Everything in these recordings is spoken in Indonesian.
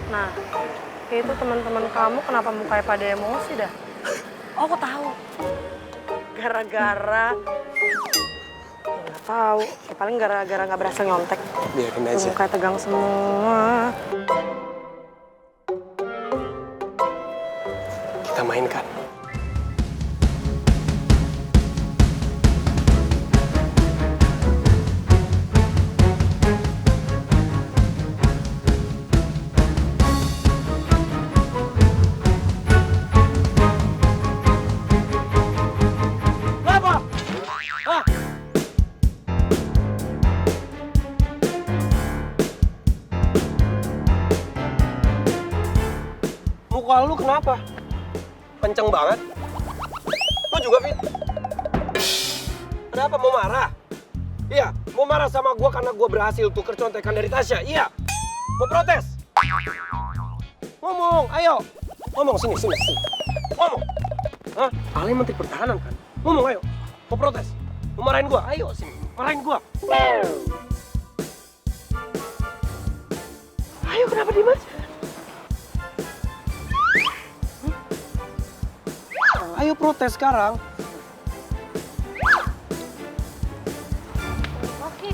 Nah, itu teman-teman kamu kenapa mukanya pada emosi dah? Oh, aku tahu. Gara-gara nggak tahu. Ya, paling gara-gara nggak berhasil nyontek. Biarin aja. Mukanya tegang semua. Kita mainkan. Apa? Hah? Muka lu kenapa? Kenceng banget. Lu juga, Fit? Kenapa, mau marah? Iya, mau marah sama gua karena gua berhasil tuker contekan dari Tasya. Iya. Mau protes? Ngomong, ayo. Ngomong, sini. Ngomong. Hah? Kalian Menteri Pertahanan kan? Ngomong, ayo. Mau protes? Mau marahin gua? Ayo, sini. Marahin gua. Ayo, kenapa diem aja? Ayo protes sekarang. Oke.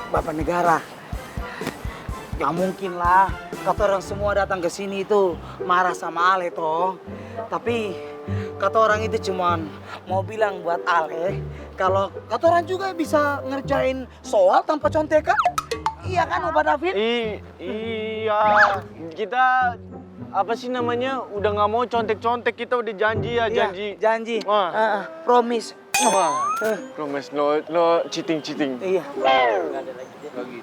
Bapak negara. Ya mungkin lah, kata orang semua datang ke sini itu marah sama Ale toh. Tapi kata orang itu cuman mau bilang buat Ale kalau kata orang juga bisa ngerjain soal tanpa contekan. Iya kan, Bapak David? Iya, kita apa sih namanya? Udah nggak mau contek-contek, kita udah janji ya, janji. Iya, janji. Wah. Promise. Wah, promise no cheating. Iya. Nggak ada lagi.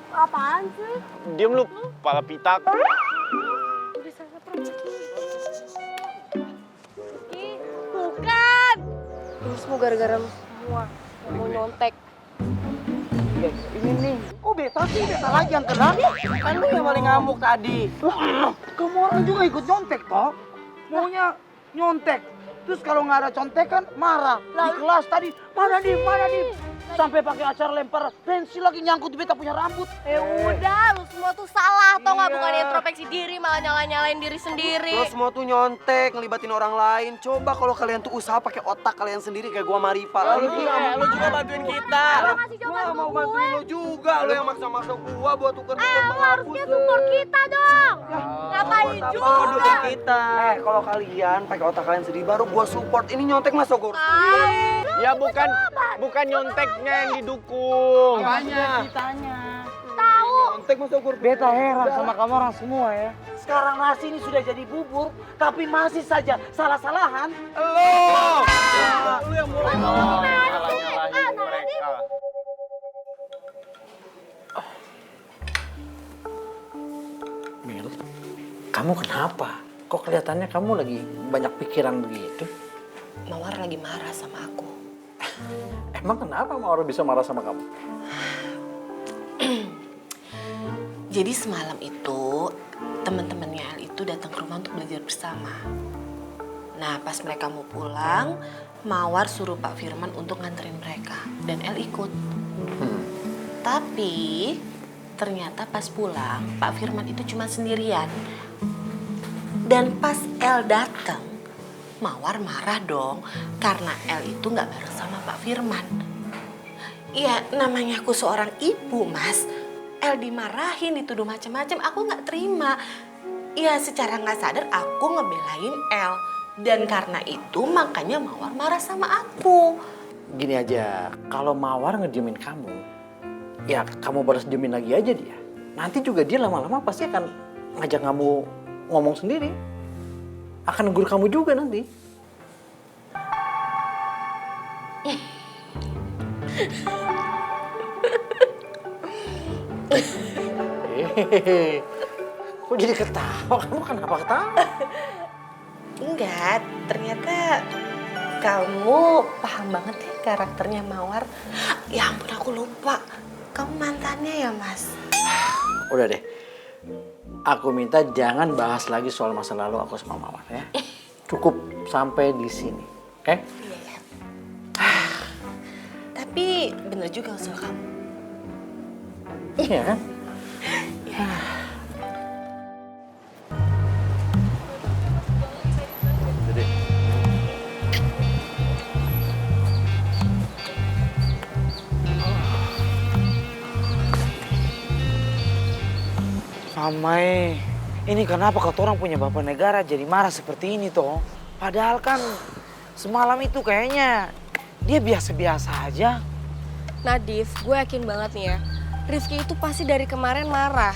Apaan sih? Diam lu, kepala pitak. Bukan. Ini semua gara-gara lu semua. Mau nyontek. Ini nih. Kok beta sih? Beta lagi yang kena. Kan lu yang paling ngamuk tadi. Kamu orang juga ikut nyontek toh? Maunya nyontek. Terus kalau nggak ada contekan marah. Di kelas tadi mana dim. Sampai pakai acara lempar pensil lagi nyangkut di beta punya rambut. Udah, lu semua tuh salah, tau nggak? Bukan introspeksi diri, malah nyalain diri sendiri. Lo semua tuh nyontek, ngelibatin orang lain. Coba kalau kalian tuh usaha pakai otak kalian sendiri kayak gua sama Rifa. Lu juga bantuin kita. Gua mau bantuin lo juga. Lo yang maksa-maksa gua buat tuker-tuker Lu harusnya support kita dong. Ngapain juga? dukung kita. Kalau kalian pakai otak kalian sendiri baru gua support. Ini nyontek masa gua Ya bukan nyonteknya yang didukung. Kitanya. Tahu. nyontek masa gua Beta heran sama kamu orang semua ya. Sekarang nasi ini sudah jadi bubur, tapi masih saja salah-salahan. Lu yang mulai. Nyalahin Mereka. Mil, kamu kenapa? Kok kelihatannya kamu lagi banyak pikiran begitu? Mawar lagi marah sama aku. Emang kenapa Mawar bisa marah sama kamu? Jadi semalam itu teman-temannya El itu datang ke rumah untuk belajar bersama. Nah pas mereka mau pulang, Mawar suruh Pak Firman untuk nganterin mereka dan El ikut. Tapi ternyata pas pulang Pak Firman itu cuma sendirian. Dan pas El datang, Mawar marah dong karena El itu nggak bareng sama Pak Firman. Iya namanya aku seorang ibu mas. El dimarahin, dituduh macam-macam, aku nggak terima. Ya secara nggak sadar aku ngebelain El. Dan karena itu makanya Mawar marah sama aku. Gini aja, kalau Mawar ngediemin kamu, ya kamu balas diemin lagi aja dia. Nanti juga dia lama-lama pasti akan ngajak kamu ngomong sendiri. Akan negur kamu juga nanti. Hehehe, kok jadi ketawa? Kamu kenapa ketawa? Enggak, ternyata kamu paham banget ya karakternya Mawar. Ya ampun aku lupa, kamu mantannya ya mas? Udah deh, aku minta jangan bahas lagi soal masa lalu aku sama Mawar ya. Cukup sampai di sini, oke? Iya ya. Tapi bener juga usul kamu. Iya kan? Mamai, ini kenapa kata orang punya bapak negara jadi marah seperti ini toh? Padahal kan semalam itu kayaknya dia biasa-biasa aja. Nadif, gue yakin banget nih ya, Rifki itu pasti dari kemarin marah.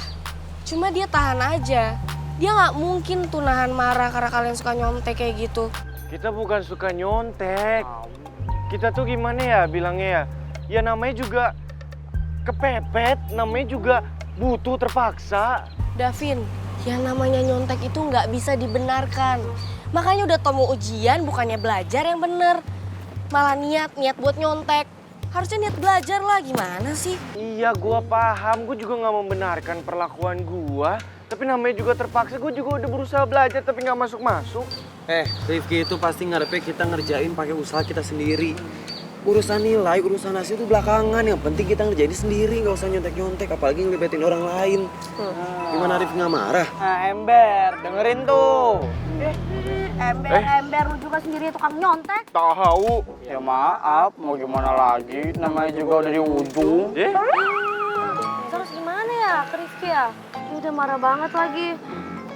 Cuma dia tahan aja. Dia nggak mungkin tuh nahan marah karena kalian suka nyontek kayak gitu. Kita bukan suka nyontek. Kita tuh gimana ya bilangnya ya? Ya namanya juga kepepet, namanya juga butuh terpaksa. Davin, yang namanya nyontek itu nggak bisa dibenarkan. Makanya udah tau mau ujian, bukannya belajar yang bener. Malah niat buat nyontek. Harusnya niat belajar lah, gimana sih? Iya, gua paham. Gua juga nggak membenarkan perlakuan gua. Tapi namanya juga terpaksa. Gua juga udah berusaha belajar tapi nggak masuk-masuk. Rifki itu pasti ngarepnya kita ngerjain pakai usaha kita sendiri. Urusan nilai, urusan hasil itu belakangan. Yang penting kita ngerjain sendiri, nggak usah nyontek-nyontek. Apalagi ngelibetin orang lain. Gimana Rifki nggak marah? Nah, Ember, dengerin tuh. Ember lu juga sendiri tukang nyontek. Tahu. Ya maaf, mau gimana lagi? Namanya juga udah di ujung. Terus gimana ya ke Rifki ya? Dia udah marah banget lagi.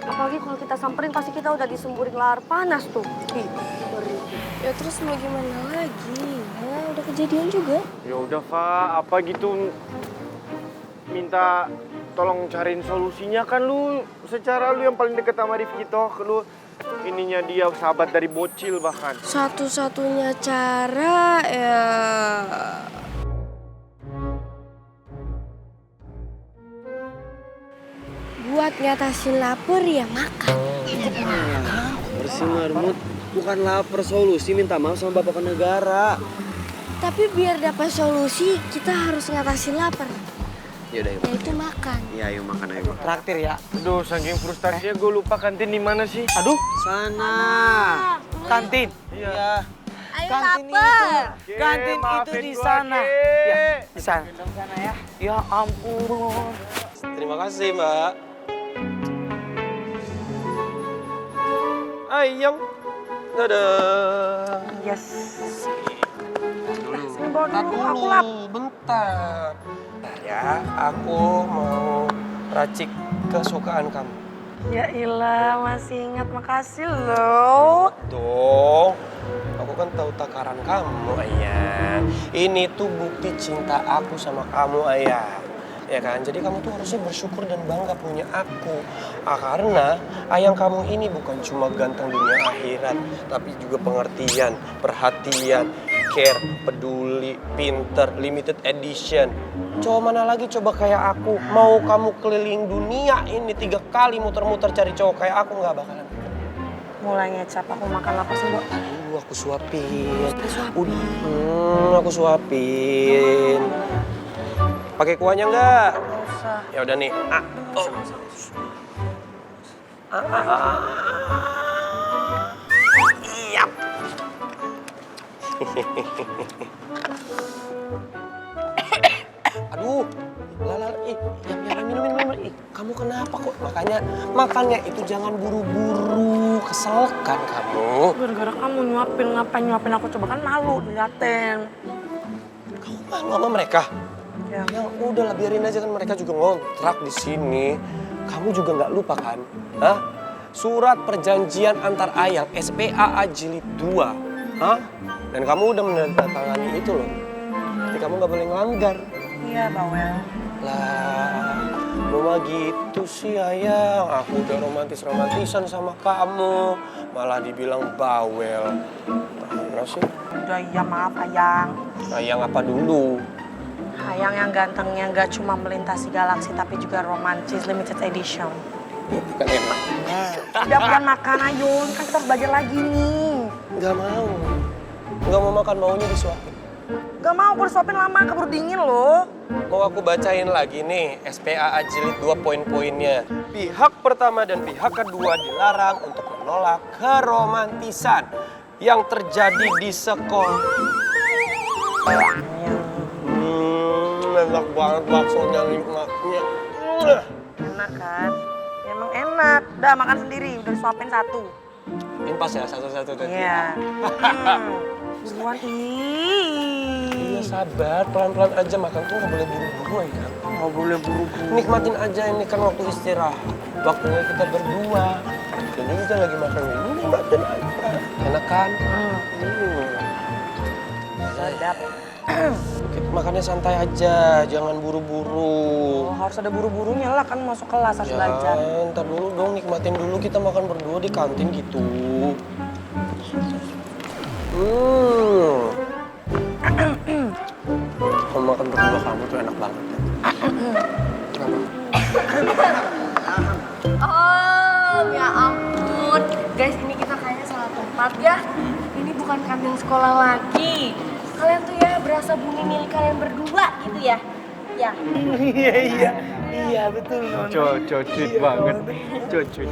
Apalagi kalau kita samperin pasti kita udah disemburin lahar panas tuh. Ih, ngeri. Ya terus mau gimana lagi? Ya udah kejadian juga. Ya udah, Fa, apa gitu minta tolong cariin solusinya kan lu secara lu yang paling deket sama Rifki toh, lu ininya dia sahabat dari bocil bahkan. Satu-satunya cara ya buat ngatasin lapar ya makan. Bersih marmut, bukan lapar solusi. Minta maaf sama bapak negara. Tapi biar dapat solusi kita harus ngatasin lapar. Yaudah, yuk. Yaitu makan. Iya, ayo makan ayo. Traktir ya. Aduh, saking frustasinya gue lupa kantin di mana sih? Aduh, Sana. kantin. Iya. Ayo Kantin lapar. itu. Kantin itu maafin di gua, sana. Ki. Ya, di sana. Ya. Ya ampun. Terima kasih, Mbak. Ayam. Dadah. Yes. Bentar dulu, bentar. Ya, aku mau racik kesukaan kamu. Ya ilah, masih ingat, makasih loh. Dong, aku kan tahu takaran kamu, Ayah. Ini tuh bukti cinta aku sama kamu, Ayah. Ya kan, jadi kamu tuh harusnya bersyukur dan bangga punya aku. Karena ayang kamu ini bukan cuma ganteng dunia akhirat, tapi juga pengertian, perhatian, care, peduli, pinter, limited edition. Cowok mana lagi coba kayak aku? Mau kamu keliling dunia ini 3 kali muter-muter cari cowok kayak aku nggak bakalan. Mulai ngecap, aku makan lapar sih, Mbak. Aku suapin. Aku suapin. Pakai kuahnya nggak? Usah. Ya udah nih. Iya. Aduh, minum. Ih, kamu kenapa kok? Makanya itu jangan buru-buru, keselkan kamu. Gara-gara kamu ngapain nyuapin aku, coba kan malu diliatin. Kamu malu sama mereka? Ya. Ya udah lah, biarin aja kan mereka juga ngontrak di sini. Kamu juga nggak lupa kan? Hah? Surat perjanjian antar ayang SPAA Jilid 2. Hah? Dan kamu udah menandatangani itu loh. Jadi kamu nggak boleh ngelanggar. Iya, bawel. Lah, mama gitu sih ayang. Aku udah romantisan sama kamu. Malah dibilang bawel. Mana sih? Udah iya, maaf Ayang. Ayang apa dulu? Ayang yang gantengnya nggak cuma melintasi galaksi tapi juga romantis limited edition. Bukan enak. Udah bukan makan, ayo. Kan kita harus belajar lagi nih. Nggak mau. Nggak mau makan, maunya disuapin. Gak mau, aku disuapin lama, keburu dingin loh. Mau aku bacain lagi nih SPAA Jilid 2 poin-poinnya. Pihak pertama dan pihak kedua dilarang untuk menolak keromantisan yang terjadi di sekolah. enak banget baksonya nikmatnya. Enak kan? Ya, emang enak. Udah makan sendiri, udah disuapin satu. Ini pas ya satu-satu tuh. Iya. Buruan Iya sabar, pelan-pelan aja makan tuh nggak boleh buru-buru ya. Nggak boleh buru-buru. Nikmatin aja, ini kan waktu istirahat. Waktunya kita berdua. Jadi kita lagi makan ini, nikmatin aja. Enak kan? Sedap. Kita makannya santai aja, jangan buru-buru. Oh, harus ada buru-burunya lah, kan masuk kelas harus belajar. Ntar dulu dong, nikmatin dulu kita makan berdua di kantin gitu. Kalau makan berdua kamu tuh enak banget ya. Oh, ya ampun. Guys, ini kita kayaknya salah tempat ya. Ini bukan kantin sekolah lagi. Kalian tuh ya berasa bumi milik kalian berdua gitu ya. Ya. Iya betul. Cocot banget. Cocot.